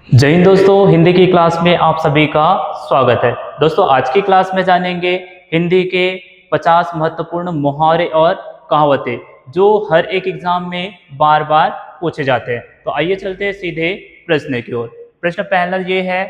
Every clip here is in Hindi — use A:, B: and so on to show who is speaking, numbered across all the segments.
A: जय हिंद दोस्तों, हिंदी की क्लास में आप सभी का स्वागत है। दोस्तों आज की क्लास में जानेंगे हिंदी के 50 महत्वपूर्ण मुहावरे और कहावतें जो हर एक एग्जाम में बार बार पूछे जाते हैं। तो आइए चलते हैं सीधे प्रश्न की ओर। प्रश्न पहला ये है,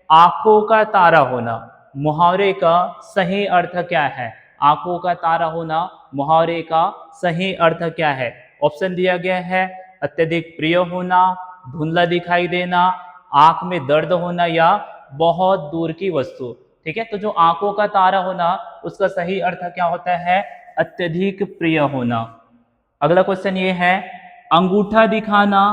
A: आंखों का तारा होना मुहावरे का सही अर्थ क्या है? आंखों का तारा होना मुहावरे का सही अर्थ क्या है? ऑप्शन दिया गया है, अत्यधिक प्रिय होना, धुंधला दिखाई देना, आंख में दर्द होना या बहुत दूर की वस्तु। ठीक है, तो जो आंखों का तारा होना उसका सही अर्थ क्या होता है? अत्यधिक प्रिय होना। अगला क्वेश्चन ये है, अंगूठा दिखाना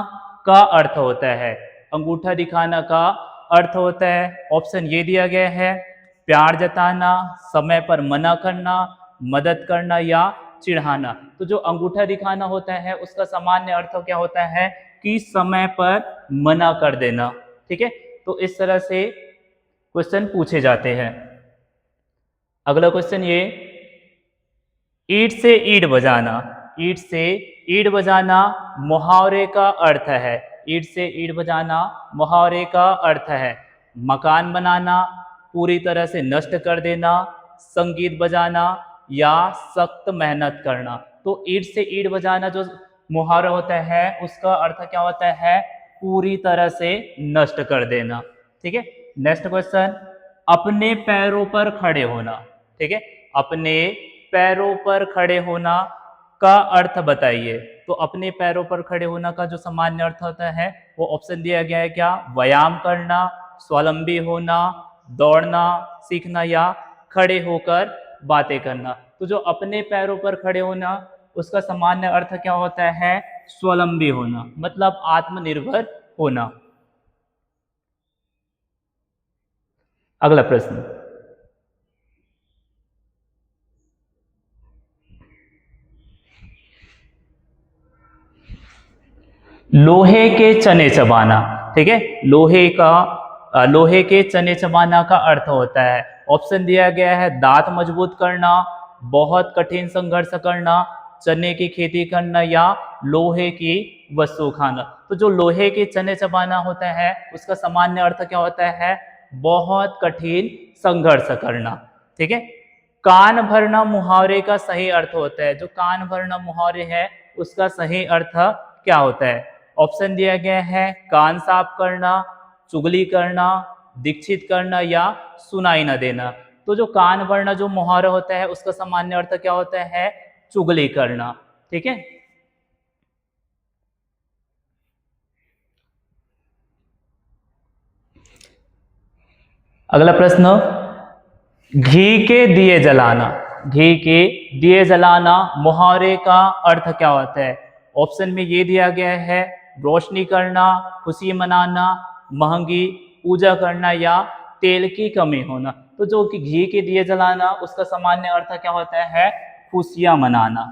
A: का अर्थ होता है? अंगूठा दिखाना का अर्थ होता है, ऑप्शन ये दिया गया है, प्यार जताना, समय पर मना करना, मदद करना या चिढ़ाना। तो जो अंगूठा दिखाना होता है उसका सामान्य अर्थ क्या होता है कि समय पर मना कर देना। ठीक है, तो इस तरह से क्वेश्चन पूछे जाते हैं। अगला क्वेश्चन ये, ईंट से ईंट बजाना, ईंट से ईंट बजाना मुहावरे का अर्थ है। ईंट से ईंट बजाना मुहावरे का अर्थ है मकान बनाना, पूरी तरह से नष्ट कर देना, संगीत बजाना या सख्त मेहनत करना। तो ईंट से ईंट बजाना जो मुहावरा होता है उसका अर्थ क्या होता है? पूरी तरह से नष्ट कर देना। ठीक है, नेक्स्ट क्वेश्चन, अपने पैरों पर खड़े होना। ठीक है, अपने पैरों पर खड़े होना का अर्थ बताइए। तो अपने पैरों पर खड़े होना का जो सामान्य अर्थ होता है वो ऑप्शन दिया गया है, क्या? व्यायाम करना, स्वावलंबी होना, दौड़ना सीखना या खड़े होकर बातें करना। तो जो अपने पैरों पर खड़े होना उसका सामान्य अर्थ क्या होता है? स्वावलंबी होना, मतलब आत्मनिर्भर होना। अगला प्रश्न, लोहे के चने चबाना। ठीक है, लोहे के चने चबाना का अर्थ होता है, ऑप्शन दिया गया है, दांत मजबूत करना, बहुत कठिन संघर्ष करना, चने की खेती करना या लोहे की वस्तु खाना। तो जो लोहे के चने चबाना होता है उसका सामान्य अर्थ क्या होता है? बहुत कठिन संघर्ष करना। ठीक है, कान भरना मुहावरे का सही अर्थ होता है। जो कान भरना मुहावरे है उसका सही अर्थ क्या होता है? ऑप्शन दिया गया है, कान साफ करना, चुगली करना, दीक्षित करना या सुनाई न देना। तो जो कान भरना जो मुहावरा होता है उसका सामान्य अर्थ क्या होता है? चुगली करना। ठीक है, अगला प्रश्न, घी के दिए जलाना। घी के दिए जलाना मुहावरे का अर्थ क्या होता है? ऑप्शन में ये दिया गया है, रोशनी करना, खुशी मनाना, महंगी पूजा करना या तेल की कमी होना। तो जो कि घी के दिए जलाना उसका सामान्य अर्थ क्या होता है? खुशियां मनाना।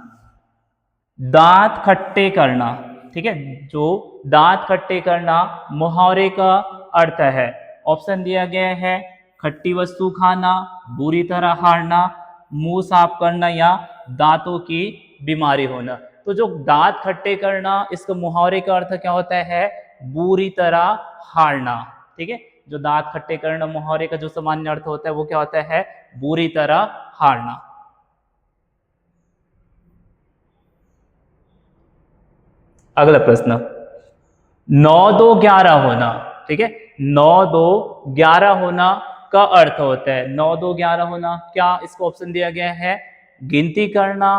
A: दांत खट्टे करना। ठीक है, जो दांत खट्टे करना मुहावरे का अर्थ है, ऑप्शन दिया गया है, खट्टी वस्तु खाना, बुरी तरह हारना, मुंह साफ करना या दांतों की बीमारी होना। तो जो दांत खट्टे करना इसका मुहावरे का अर्थ क्या होता है? बुरी तरह हारना। ठीक है, जो दांत खट्टे करना मुहावरे का जो सामान्य अर्थ होता है वो क्या होता है? बुरी तरह हारना। अगला प्रश्न, 9 2 11 होना। ठीक है, 9 2 11 होना का अर्थ होता है, 9 2 11 होना क्या? इसको ऑप्शन दिया गया है, गिनती करना,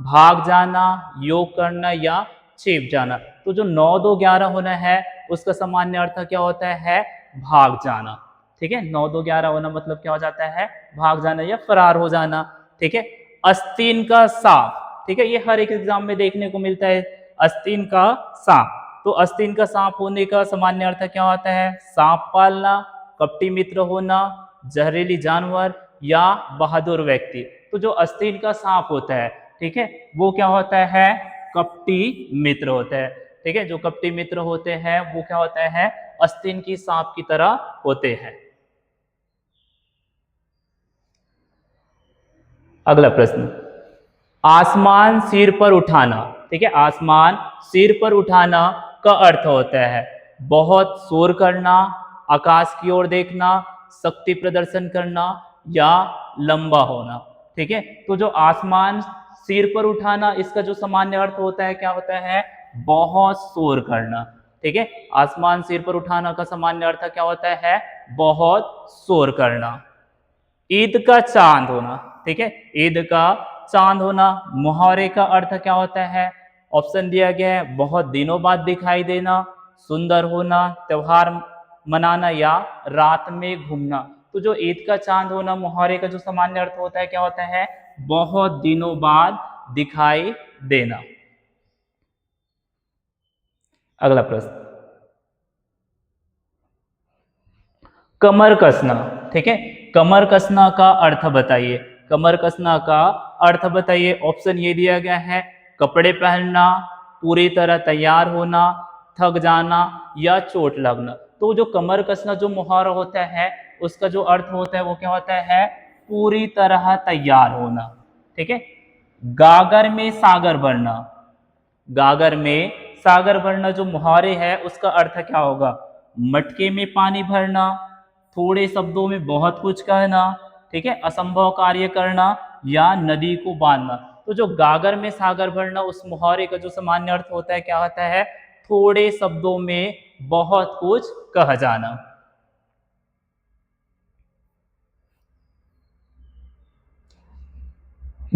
A: भाग जाना, योग करना या छिप जाना। तो जो 9 2 11 होना है उसका सामान्य अर्थ क्या होता है? भाग जाना। ठीक है, 9 2 11 होना मतलब क्या हो जाता है? भाग जाना या फरार हो जाना। ठीक है, आस्तीन का सांप। ठीक है, ये हर एक एग्जाम में देखने को मिलता है, आस्तीन का सांप। तो आस्तीन का सांप होने का सामान्य अर्थ क्या होता है? सांप पालना, कपटी मित्र होना, जहरीली जानवर या बहादुर व्यक्ति। तो जो आस्तीन का सांप होता है, ठीक है, वो क्या होता है? कपटी मित्र होता है। ठीक है, जो कपटी मित्र होते हैं वो क्या होता है? आस्तीन की सांप की तरह होते हैं। अगला प्रश्न, आसमान सिर पर उठाना। ठीक है, आसमान सिर पर उठाना का अर्थ होता है, बहुत शोर करना, आकाश की ओर देखना, शक्ति प्रदर्शन करना या लंबा होना। ठीक है, तो जो आसमान सिर पर उठाना, इसका जो सामान्य अर्थ होता है क्या होता है? बहुत शोर करना। ठीक है, आसमान सिर पर उठाना का सामान्य अर्थ क्या होता है? बहुत शोर करना। ईद का चांद होना। ठीक है, ईद का चांद होना, मुहावरे का अर्थ क्या होता है? ऑप्शन दिया गया है, बहुत दिनों बाद दिखाई देना, सुंदर होना, त्योहार मनाना या रात में घूमना। तो जो ईद का चांद होना, मुहावरे का जो सामान्य अर्थ होता है क्या होता है? बहुत दिनों बाद दिखाई देना। अगला प्रश्न, कमर कसना। ठीक है, कमर कसना का अर्थ बताइए। कमर कसना का अर्थ बताइए। ऑप्शन ये दिया गया है, कपड़े पहनना, पूरी तरह तैयार होना, थक जाना या चोट लगना। तो जो कमर कसना जो मुहावरा होता है, उसका जो अर्थ होता है वो क्या होता है? पूरी तरह तैयार होना। ठीक है, गागर में सागर भरना। गागर में सागर भरना जो मुहावरे है, उसका अर्थ क्या होगा? मटके में पानी भरना, थोड़े शब्दों में बहुत कुछ कहना, ठीक है, असंभव कार्य करना या नदी को बांधना। तो जो गागर में सागर भरना, उस मुहावरे का जो सामान्य अर्थ होता है क्या होता है? थोड़े शब्दों में बहुत कुछ कह जाना।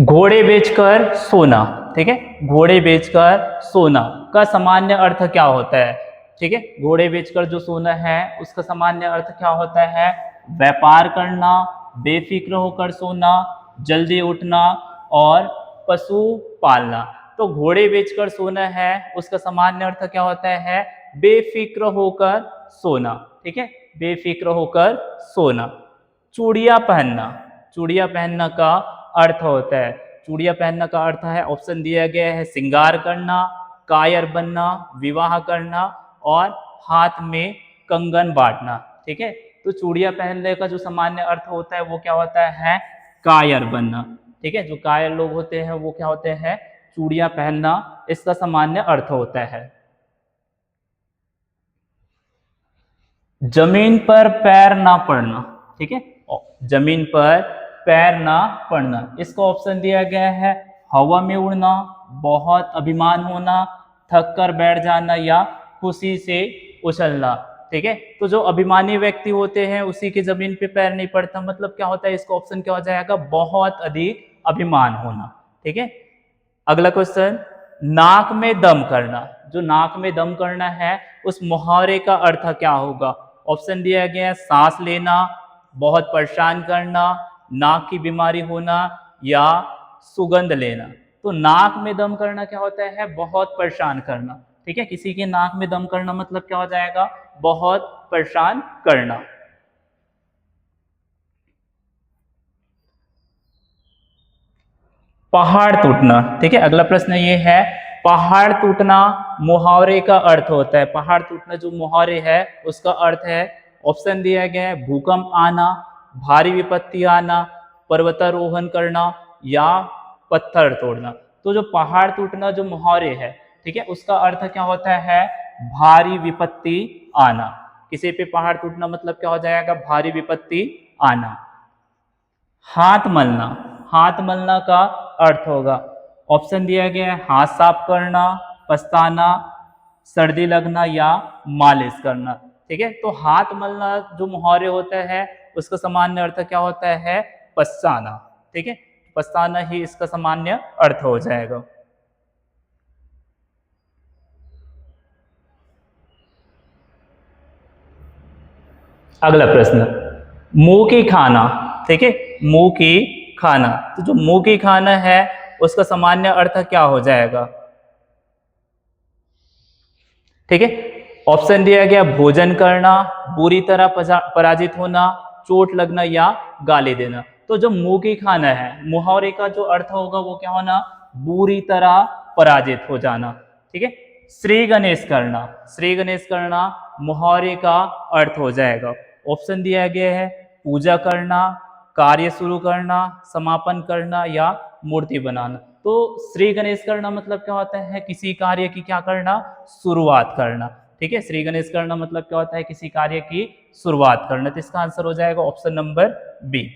A: घोड़े बेचकर सोना। ठीक है, घोड़े बेचकर सोना का सामान्य अर्थ क्या होता है? ठीक है, घोड़े बेचकर जो सोना है, उसका सामान्य अर्थ क्या होता है? व्यापार करना, बेफिक्र होकर सोना, जल्दी उठना और पशु पालना। तो घोड़े बेचकर सोना है, उसका सामान्य अर्थ क्या होता है? बेफिक्र होकर सोना। ठीक है, बेफिक्र होकर सोना। चूड़ियां पहनना। चूड़ियां पहनना का अर्थ होता है, चूड़ियां पहनना का अर्थ है, ऑप्शन दिया गया है, श्रृंगार करना, कायर बनना, विवाह करना और हाथ में कंगन बांटना। ठीक है, तो चूड़ियां पहनने का जो सामान्य अर्थ होता है वो क्या होता है? कायर बनना। ठीक है, जो कायर लोग होते हैं वो क्या होते हैं? चूड़ियां पहनना, इसका सामान्य अर्थ होता है। जमीन पर पैर ना पड़ना। ठीक है, जमीन पर पैर ना पड़ना, इसका ऑप्शन दिया गया है, हवा में उड़ना, बहुत अभिमान होना, थक कर बैठ जाना या खुशी से उछलना। ठीक है, तो जो अभिमानी व्यक्ति होते हैं उसी के जमीन पे पैर नहीं पड़ता, मतलब क्या होता है? इसका ऑप्शन क्या हो जाएगा? बहुत अधिक अभिमान होना। ठीक है, अगला क्वेश्चन, नाक में दम करना। जो नाक में दम करना है, उस मुहावरे का अर्थ क्या होगा? ऑप्शन दिया गया है, सांस लेना, बहुत परेशान करना, नाक की बीमारी होना या सुगंध लेना। तो नाक में दम करना क्या होता है? बहुत परेशान करना। ठीक है, किसी के नाक में दम करना मतलब क्या हो जाएगा? बहुत परेशान करना। पहाड़ टूटना। ठीक है, अगला प्रश्न ये है, पहाड़ टूटना मुहावरे का अर्थ होता है। पहाड़ टूटना जो मुहावरे है, उसका अर्थ है, ऑप्शन दिया गया है, भूकंप आना, भारी विपत्ति आना, पर्वतारोहण करना या पत्थर तोड़ना। तो जो पहाड़ टूटना जो मुहावरे है, ठीक है, उसका अर्थ क्या होता है? भारी विपत्ति आना। किसी पे पहाड़ टूटना मतलब क्या हो जाएगा? भारी विपत्ति आना। हाथ मलना। हाथ मलना का अर्थ होगा, ऑप्शन दिया गया है, हाथ साफ करना, पछताना, सर्दी लगना या मालिश करना। ठीक है, तो हाथ मलना जो मुहावरे होता है, उसका सामान्य अर्थ क्या होता है? पछताना। ठीक है, पछताना ही इसका सामान्य अर्थ हो जाएगा। अगला प्रश्न, मुंह की खाना। ठीक है, मुंह की खाना। तो जो मुंह की खाना है, उसका सामान्य अर्थ क्या हो जाएगा? ठीक है, ऑप्शन दिया गया, भोजन करना, बुरी तरह पराजित होना, चोट लगना या गाली देना। तो जो मुंह की खाना है, मुहावरे का जो अर्थ होगा वो क्या होना? बुरी तरह पराजित हो जाना। ठीक है, श्री गणेश करना। श्री गणेश करना मुहावरे का अर्थ हो जाएगा, ऑप्शन दिया गया है, पूजा करना, कार्य शुरू करना, समापन करना या मूर्ति बनाना। तो श्री गणेश करना मतलब क्या होता है? किसी कार्य की क्या करना? शुरुआत करना। ठीक है, श्री गणेश करना मतलब क्या होता है, किसी कार्य की शुरुआत करना। तो इसका आंसर हो जाएगा ऑप्शन नंबर बी।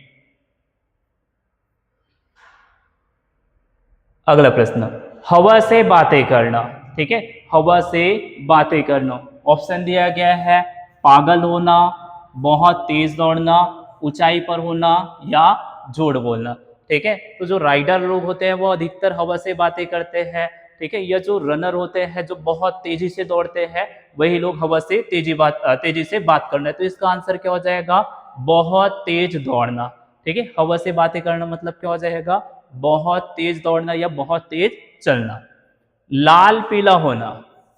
A: अगला प्रश्न, हवा से बातें करना। ठीक है, हवा से बातें करना। ऑप्शन दिया गया है पागल होना, बहुत तेज दौड़ना, ऊंचाई पर होना या झूठ बोलना। ठीक है, तो जो राइडर लोग होते हैं वो अधिकतर हवा से बातें करते हैं। ठीक है, या जो रनर होते हैं जो बहुत तेजी से दौड़ते हैं, वही लोग हवा से तेजी से बात करना है। तो इसका आंसर क्या हो जाएगा, बहुत तेज दौड़ना। ठीक है, हवा से बातें करना मतलब क्या हो जाएगा, बहुत तेज दौड़ना या बहुत तेज चलना। लाल पीला होना।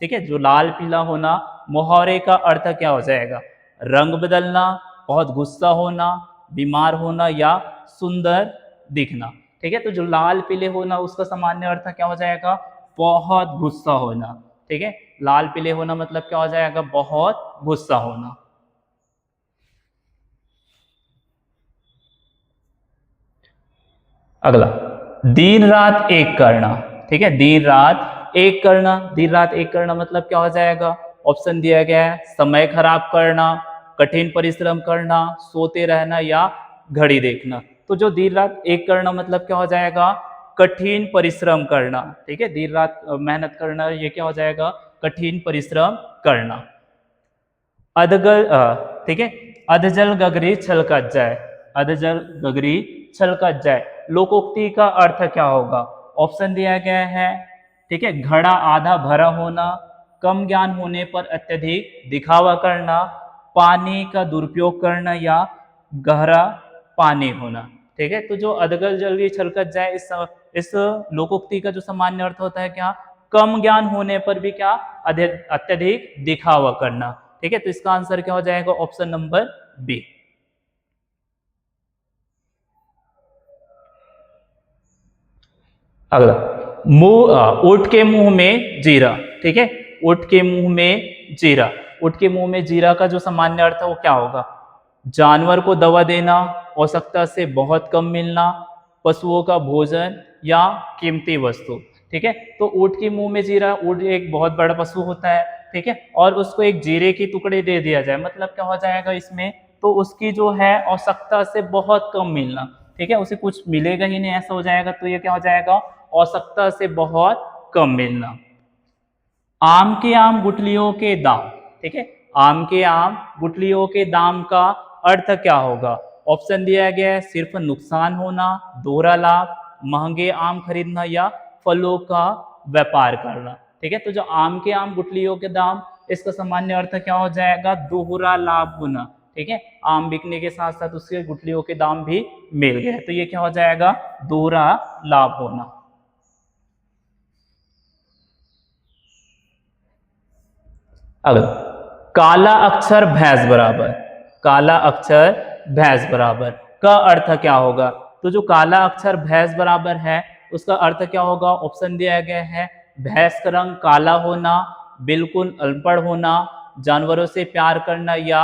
A: ठीक है, जो लाल पीला होना, मुहावरे का अर्थ क्या हो जाएगा, रंग बदलना, बहुत गुस्सा होना, बीमार होना या सुंदर दिखना। ठीक है, तो जो लाल पीले होना उसका सामान्य अर्थ क्या हो जाएगा, बहुत गुस्सा होना। ठीक है, लाल पीले होना मतलब क्या हो जाएगा, बहुत गुस्सा होना। अगला, दिन रात एक करना। ठीक है, दिन रात एक करना, दिन रात एक करना मतलब क्या हो जाएगा, ऑप्शन दिया गया है समय खराब करना, कठिन परिश्रम करना, सोते रहना या घड़ी देखना। तो जो दिन रात एक करना मतलब क्या हो जाएगा, कठिन परिश्रम करना। ठीक है, दिन रात मेहनत करना, ये क्या हो जाएगा, कठिन परिश्रम करना। अधगल ठीक है, अधजल गगरी छलकत जाए, अधजल गगरी छलकत जाए, लोकोक्ति का अर्थ क्या होगा। ऑप्शन दिया गया है, ठीक है, घड़ा आधा भरा होना, कम ज्ञान होने पर अत्यधिक दिखावा करना, पानी का दुरुपयोग करना या गहरा पानी होना। ठीक है, तो जो अधगल जल्दी छलकत जाए, इस लोकोक्ति का जो सामान्य अर्थ होता है क्या, कम ज्ञान होने पर भी क्या, अत्यधिक दिखावा करना। ठीक है, तो इसका आंसर क्या हो जाएगा, ऑप्शन नंबर बी। अगला, ऊंट के मुंह में जीरा। ठीक है, ऊंट के मुंह में जीरा, ऊंट के मुंह में जीरा का जो सामान्य अर्थ है वो क्या होगा, जानवर को दवा देना, आवश्यकता से बहुत कम मिलना, पशुओं का भोजन या कीमती वस्तु। ठीक है, तो ऊंट के मुंह में जीरा, ऊंट एक बहुत बड़ा पशु होता है। ठीक है, और उसको एक जीरे के टुकड़े दे दिया जाए मतलब क्या हो जाएगा इसमें, तो उसकी जो है आवश्यकता से बहुत कम मिलना। ठीक है, उसे कुछ मिलेगा ही नहीं ऐसा हो जाएगा, तो ये क्या हो जाएगा, आवश्यकता से बहुत कम मिलना। आम के आम गुठलियों के दाम। ठीक है, आम के आम गुठलियों के दाम का अर्थ क्या होगा। ऑप्शन दिया गया है सिर्फ नुकसान होना, दोहरा लाभ, महंगे आम खरीदना या फलों का व्यापार करना। ठीक है, तो जो आम के आम गुठलियों के दाम, इसका सामान्य अर्थ क्या हो जाएगा, दोहरा लाभ होना। ठीक है, आम बिकने के साथ साथ उसके गुठलियों के दाम भी मिल गए, तो ये क्या हो जाएगा, दोहरा लाभ होना। अगला, काला अक्षर भैंस बराबर, काला अक्षर भैंस बराबर का अर्थ क्या होगा। तो जो काला अक्षर भैंस बराबर है उसका अर्थ क्या होगा, ऑप्शन दिया गया है भैंस का रंग काला होना, बिल्कुल अनपढ़ होना, जानवरों से प्यार करना या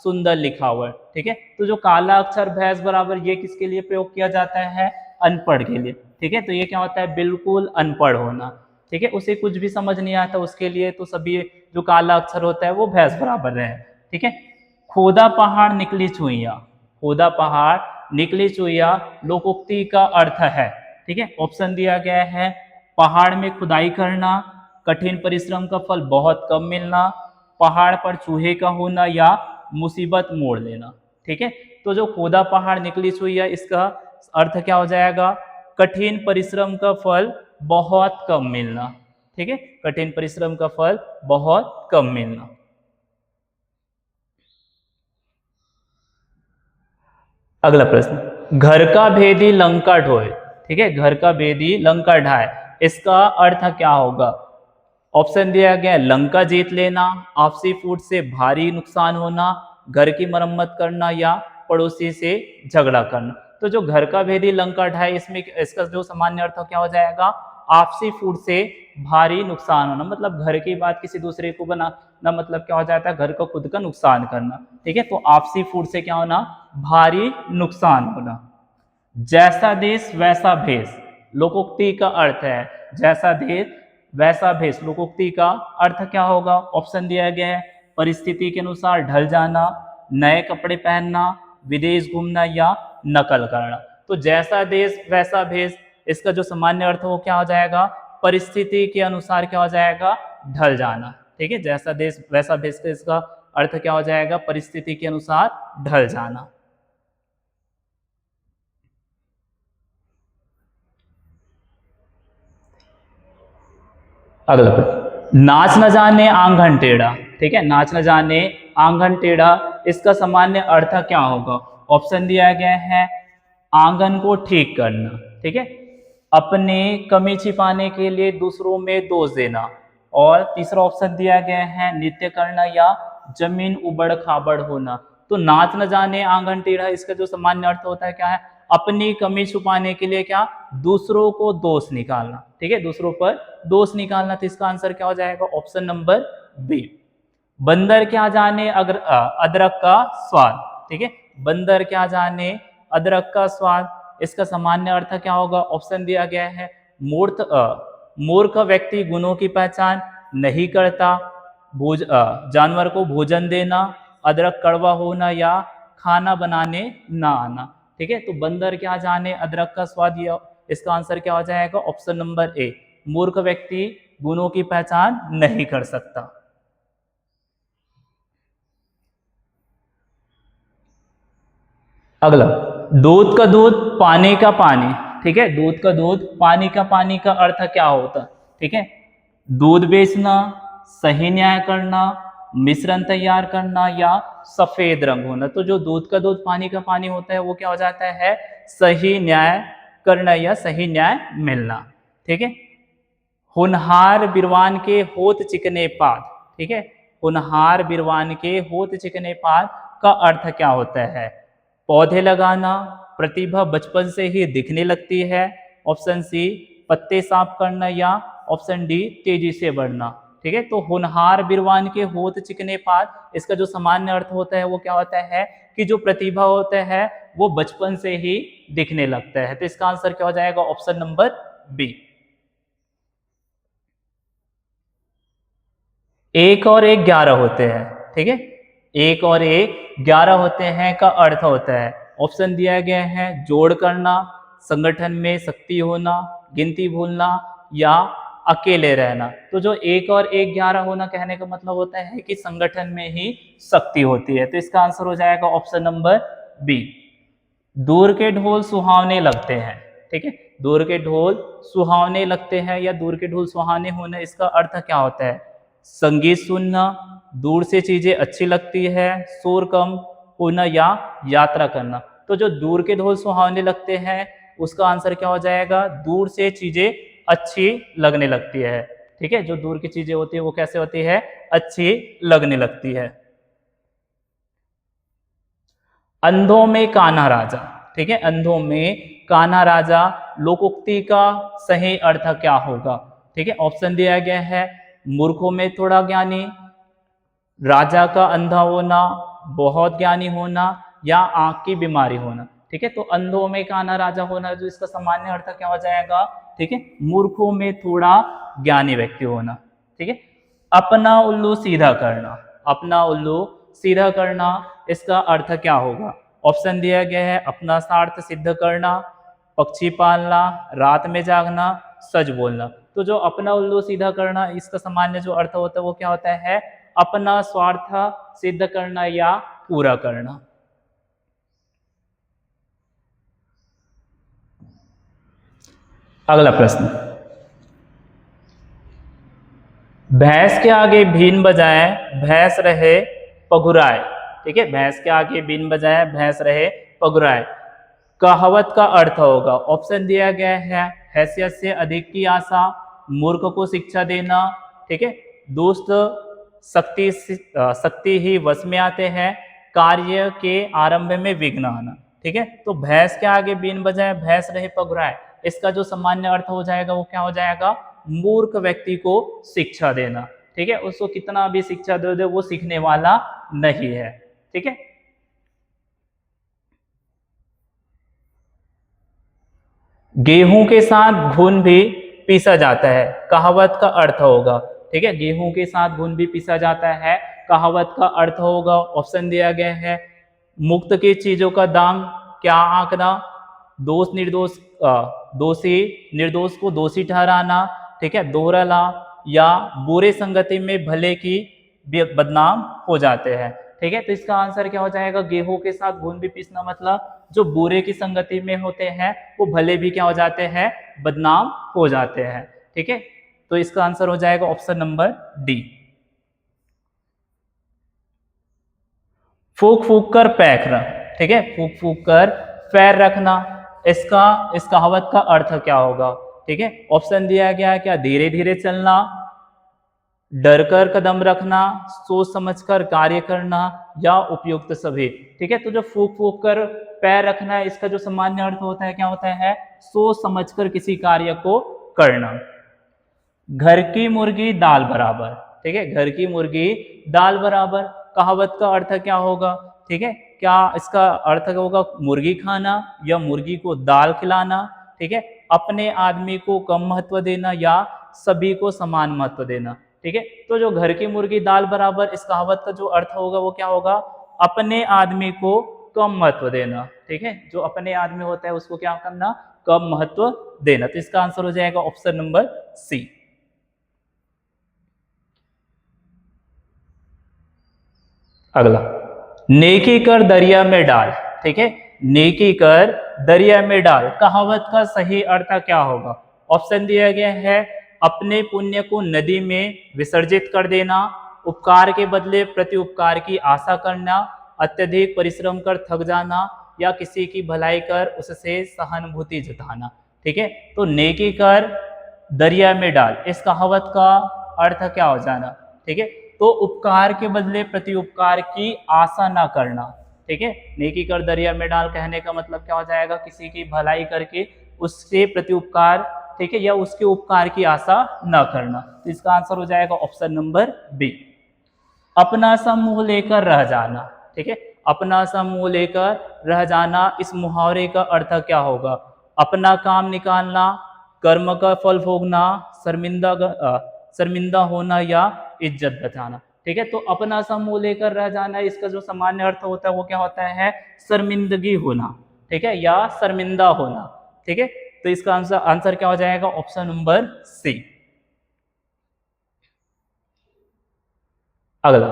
A: सुंदर लिखावट। ठीक है, तो जो काला अक्षर भैंस बराबर, ये किसके लिए प्रयोग किया जाता है, अनपढ़ के लिए। ठीक है, तो ये क्या होता है, बिल्कुल अनपढ़ होना। ठीक है, उसे कुछ भी समझ नहीं आता उसके लिए तो सभी जो काला अक्षर होता है वो भैंस बराबर है। ठीक है, खोदा पहाड़ निकली चुईया, खोदा पहाड़ निकली चुईया लोकोक्ति का अर्थ है। ठीक है, ऑप्शन दिया गया है पहाड़ में खुदाई करना, कठिन परिश्रम का फल बहुत कम मिलना, पहाड़ पर चूहे का होना या मुसीबत मोड़ लेना। ठीक है, तो जो खोदा पहाड़ निकली चुईया, इसका अर्थ क्या हो जाएगा, कठिन परिश्रम का फल बहुत कम मिलना। ठीक है, कठिन परिश्रम का फल बहुत कम मिलना। अगला प्रश्न, घर का भेदी लंका ढोए। ठीक है, घर का भेदी लंका ढाए, इसका अर्थ क्या होगा। ऑप्शन दिया गया, लंका जीत लेना, आपसी फूट से भारी नुकसान होना, घर की मरम्मत करना या पड़ोसी से झगड़ा करना। तो जो घर का भेदी लंका ढाए, इसमें इसका जो सामान्य अर्थ क्या हो जाएगा, आपसी फूट से भारी नुकसान होना, मतलब घर की बात किसी दूसरे को बनाना, मतलब क्या हो जाता है, घर को खुद का नुकसान करना। ठीक है, तो आपसी फूट से क्या होना, भारी नुकसान होना। जैसा देश वैसा भेष, लोकोक्ति का अर्थ है जैसा देश वैसा भेष लोकोक्ति का अर्थ क्या होगा? ऑप्शन दिया गया है, परिस्थिति के अनुसार ढल जाना, नए कपड़े पहनना, विदेश घूमना या नकल करना। तो जैसा देश वैसा भेष, इसका जो सामान्य अर्थ वो क्या हो जाएगा? परिस्थिति के अनुसार क्या हो जाएगा? ढल जाना। ठीक है, जैसा देश वैसा भेष, इसका अर्थ क्या हो जाएगा? परिस्थिति के अनुसार ढल जाना। अगला प्रश्न, नाच न जाने आंगन टेढ़ा। ठीक है, नाच न जाने आंगन टेढ़ा, इसका सामान्य अर्थ क्या होगा? ऑप्शन दिया गया है, आंगन को ठीक करना। ठीक है, अपने कमी छिपाने के लिए दूसरों में दोष देना, और तीसरा ऑप्शन दिया गया है, नृत्य करना या जमीन उबड़ खाबड़ होना। तो नाच न जाने आंगन टेढ़ा, इसका जो सामान्य अर्थ होता है क्या है? अपनी कमी छुपाने के लिए क्या? दूसरों को दोष निकालना। ठीक है, दूसरों पर दोष निकालना। तो इसका आंसर क्या हो जाएगा? Option number B. बंदर क्या जाने अदरक का स्वाद। ठीक है, बंदर क्या जाने अदरक का स्वाद, इसका सामान्य अर्थ क्या होगा? ऑप्शन दिया गया है, मूर्ख व्यक्ति गुणों की पहचान नहीं करता, जानवर को भोजन देना, अदरक कड़वा होना या खाना बनाने ना आना। ठीक है, तो बंदर क्या जाने अदरक का स्वाद, या इसका आंसर क्या हो जाएगा? ऑप्शन नंबर ए, मूर्ख व्यक्ति गुणों की पहचान नहीं कर सकता। अगला, दूध का दूध पानी का पानी। ठीक है, दूध का दूध पानी का पानी का अर्थ क्या होता है? ठीक है, दूध बेचना, सही न्याय करना, मिश्रण तैयार करना या सफेद रंग होना। तो जो दूध का दूध पानी का पानी होता है वो क्या हो जाता है? सही न्याय करना या सही न्याय मिलना। ठीक है, होनहार बिरवान के होत चिकने पात। ठीक है, होनहार बिरवान के होत चिकने पात का अर्थ क्या होता है? पौधे लगाना, प्रतिभा बचपन से ही दिखने लगती है, ऑप्शन सी पत्ते साफ करना या ऑप्शन डी तेजी से बढ़ना। ठीक है, तो होनहार बिरवान के होत चिकने पात, इसका जो सामान्य अर्थ होता है वो क्या होता है? कि जो प्रतिभा होता है वो बचपन से ही दिखने लगता है। तो इसका आंसर क्या हो जाएगा? Option number B. एक और एक 11 होते हैं। ठीक है, एक और एक 11 होते हैं का अर्थ होता है, ऑप्शन दिया गया है, जोड़ करना, संगठन में शक्ति होना, गिनती भूलना या अकेले रहना। तो जो एक और एक 11 होना कहने का मतलब होता है कि संगठन में ही शक्ति होती है। तो इसका आंसर हो जाएगा ऑप्शन नंबर बी। दूर के ढोल सुहावने लगते हैं। ठीक है, दूर के ढोल सुहावने लगते हैं या दूर के ढोल सुहावने होने, इसका अर्थ क्या होता है? संगीत सुनना, दूर से चीजें अच्छी लगती है, शोर कम होना या यात्रा करना। तो जो दूर के ढोल सुहावने लगते हैं उसका आंसर क्या हो जाएगा? दूर से चीजें अच्छी लगने लगती है। ठीक है, जो दूर की चीजें होती है वो कैसे होती है? अच्छी लगने लगती है। अंधों में कान्हा राजा। ठीक है, अंधों में कान्हा राजा लोकोक्ति का सही अर्थ क्या होगा? ठीक है, ऑप्शन दिया गया है, मूर्खों में थोड़ा ज्ञानी, राजा का अंधा होना, बहुत ज्ञानी होना या आंख की बीमारी होना। ठीक है, तो अंधों में कान्हा राजा होना, जो इसका सामान्य अर्थ क्या हो जाएगा? ठीक है, मूर्खों में थोड़ा ज्ञानी व्यक्ति होना। ठीक है, अपना उल्लू सीधा करना, अपना उल्लू सीधा करना, इसका अर्थ क्या होगा? ऑप्शन दिया गया है, अपना स्वार्थ सिद्ध करना, पक्षी पालना, रात में जागना, सच बोलना। तो जो अपना उल्लू सीधा करना, इसका सामान्य जो अर्थ होता है वो क्या होता है? अपना स्वार्थ सिद्ध करना या पूरा करना। अगला प्रश्न, भैंस के आगे बीन बजाए भैंस रहे पगुराए। ठीक है, भैंस के आगे बीन बजाए भैंस रहे पगुराए, कहावत का अर्थ होगा। ऑप्शन दिया गया है, हैसियत से अधिक की आशा, मूर्ख को शिक्षा देना। ठीक है, दोस्त शक्ति ही वश में आते हैं, कार्य के आरंभ में विघ्न आना। ठीक है, तो भैंस के आगे बीन बजाए भैंस रहे पगुराए, इसका जो सामान्य अर्थ हो जाएगा वो क्या हो जाएगा? मूर्ख व्यक्ति को शिक्षा देना। ठीक है, उसको कितना भी शिक्षा दे दे वो सीखने वाला नहीं है। ठीक है, गेहूं के साथ घुन भी पीसा जाता है, कहावत का अर्थ होगा। ठीक है, गेहूं के साथ घुन भी पीसा जाता है, कहावत का अर्थ होगा। ऑप्शन दिया गया है, मुक्त की चीजों का दाम क्या आंकना, दोष निर्दोष दोषी निर्दोष को दोषी ठहराना, ठीक है, दोहरा लाभ, या बुरे संगति में भले की बदनाम हो जाते हैं। ठीक है, तो इसका आंसर क्या हो जाएगा, गेहूं के साथ घुन भी पीसना मतलब जो बुरे की संगति में होते हैं वो भले भी क्या हो जाते हैं, बदनाम हो जाते हैं। ठीक है, तो इसका आंसर हो जाएगा ऑप्शन नंबर डी। फूक फूक कर पैर, ठीक है, फूक फूक कर पैर रखना, इस कहावत का अर्थ क्या होगा। ठीक है, ऑप्शन दिया गया है, क्या धीरे धीरे चलना, डर कर कदम रखना, सोच समझकर कार्य करना, या उपयुक्त सभी। ठीक है, तो जो फूक फूक कर पैर रखना है, इसका जो सामान्य अर्थ होता है क्या होता है, सोच समझकर किसी कार्य को करना। घर की मुर्गी दाल बराबर, ठीक है, घर की मुर्गी दाल बराबर, कहावत का अर्थ क्या होगा। ठीक है, क्या इसका अर्थ होगा मुर्गी खाना या मुर्गी को दाल खिलाना। ठीक है, अपने आदमी को कम महत्व देना या सभी को समान महत्व देना। ठीक है, तो जो घर की मुर्गी दाल बराबर, इस कहावत का जो अर्थ होगा वो क्या होगा, अपने आदमी को कम महत्व देना। ठीक है, जो अपने आदमी होता है उसको क्या करना, कम महत्व देना। तो इसका आंसर हो जाएगा ऑप्शन नंबर सी। अगला, नेकी कर दरिया में डाल। ठीक है, नेकी कर दरिया में डाल, कहावत का सही अर्थ क्या होगा। ऑप्शन दिया गया है, अपने पुण्य को नदी में विसर्जित कर देना, उपकार के बदले प्रति उपकार की आशा करना, अत्यधिक परिश्रम कर थक जाना, या किसी की भलाई कर उससे सहानुभूति जताना। ठीक है, तो नेकी कर दरिया में डाल, इस कहावत का अर्थ क्या हो जाना। ठीक है, तो उपकार के बदले प्रति उपकार की आशा ना करना। ठीक है, नेकी कर दरिया में डाल कहने का मतलब क्या हो जाएगा, किसी की भलाई करके उससे प्रति उपकार, ठीक है, या उसके उपकार की आशा न करना। तो इसका आंसर हो जाएगा ऑप्शन नंबर बी। अपना सा मुंह लेकर रह जाना। ठीक है, अपना सा मुंह लेकर रह जाना, इस मुहावरे का अर्थ क्या होगा। अपना काम निकालना, कर्म का फल भोगना, शर्मिंदा होना, या इज्जत बचाना। ठीक है, तो अपना सा मुंह लेकर रह जाना, इसका जो सामान्य अर्थ होता है वो क्या होता है, शर्मिंदगी होना। ठीक है, या शर्मिंदा होना। ठीक है, तो इसका आंसर क्या हो जाएगा, ऑप्शन नंबर सी। अगला,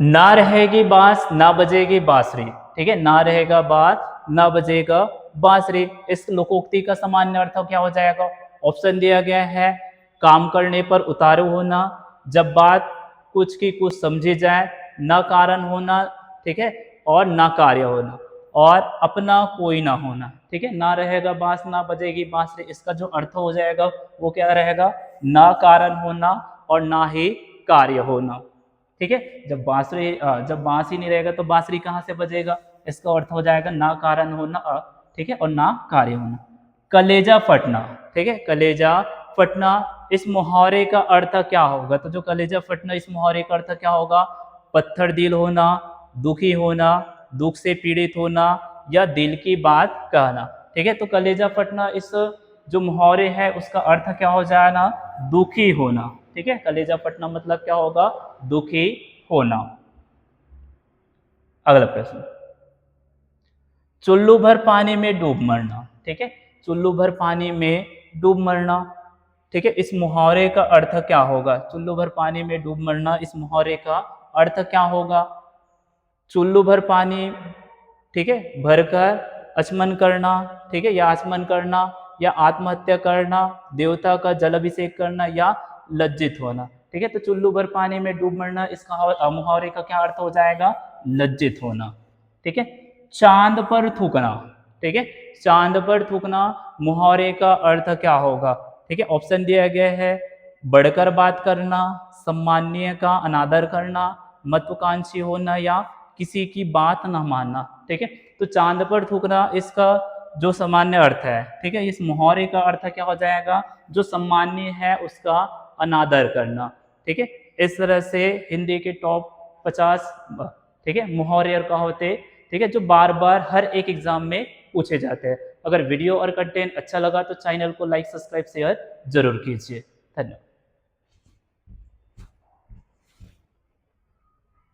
A: ना रहेगी बांस ना बजेगी बांसुरी। ठीक है, ना रहेगा बांस ना बजेगा बांसुरी, इस लोकोक्ति का सामान्य अर्थ क्या हो जाएगा। ऑप्शन दिया गया है, काम करने पर उतारू होना, जब बात कुछ की कुछ समझी जाए, न कारण होना, ठीक है, और ना कार्य होना, और अपना कोई ना होना। ठीक है, ना रहेगा बांस ना बजेगी बांसुरी, इसका जो अर्थ हो जाएगा वो क्या रहेगा, ना कारण होना और ना ही कार्य होना। ठीक है, जब बांस ही नहीं रहेगा तो बांसुरी कहाँ से बजेगा, इसका अर्थ हो जाएगा ना कारण होना, ठीक है, और ना कार्य होना। कलेजा फटना। ठीक है, कलेजा फटना, इस मुहावरे का अर्थ क्या होगा। तो जो कलेजा फटना, इस मुहावरे का अर्थ क्या होगा, पत्थर दिल होना, दुखी होना, दुख से पीड़ित होना, या दिल की बात कहना। ठीक है, तो कलेजा फटना इस जो मुहावरे है उसका अर्थ क्या हो जाएगा, दुखी होना। ठीक है, कलेजा फटना मतलब क्या होगा, दुखी होना। अगला प्रश्न, चुल्लू भर पानी में डूब मरना। ठीक है, चुल्लू भर पानी में डूब मरना, ठीक है, इस मुहावरे का अर्थ क्या होगा। चुल्लू भर पानी में डूब मरना, इस मुहावरे का अर्थ क्या होगा। चुल्लू भर पानी, ठीक है, भरकर आचमन करना, ठीक है, या आचमन करना, या आत्महत्या करना, देवता का जल अभिषेक करना, या लज्जित होना। ठीक है, तो चुल्लू भर पानी में डूब मरना, इसका मुहावरे का क्या अर्थ हो जाएगा, लज्जित होना। ठीक है, चांद पर थूकना। ठीक है, चांद पर थूकना, मुहावरे का अर्थ क्या होगा। ठीक है, ऑप्शन दिया गया है, बढ़कर बात करना, सम्माननीय का अनादर करना, महत्वाकांक्षी होना, या किसी की बात न मानना। ठीक है, तो चांद पर थूकना इसका जो सामान्य अर्थ है, ठीक है, इस मुहावरे का अर्थ क्या हो जाएगा, जो सम्माननीय है उसका अनादर करना। ठीक है, इस तरह से हिंदी के टॉप 50, ठीक है, मुहावरे और कहावतें, ठीक है, जो बार बार हर एक एग्जाम में पूछे जाते हैं। अगर वीडियो और कंटेंट अच्छा लगा तो चैनल को लाइक, सब्सक्राइब, शेयर जरूर कीजिए। धन्यवाद।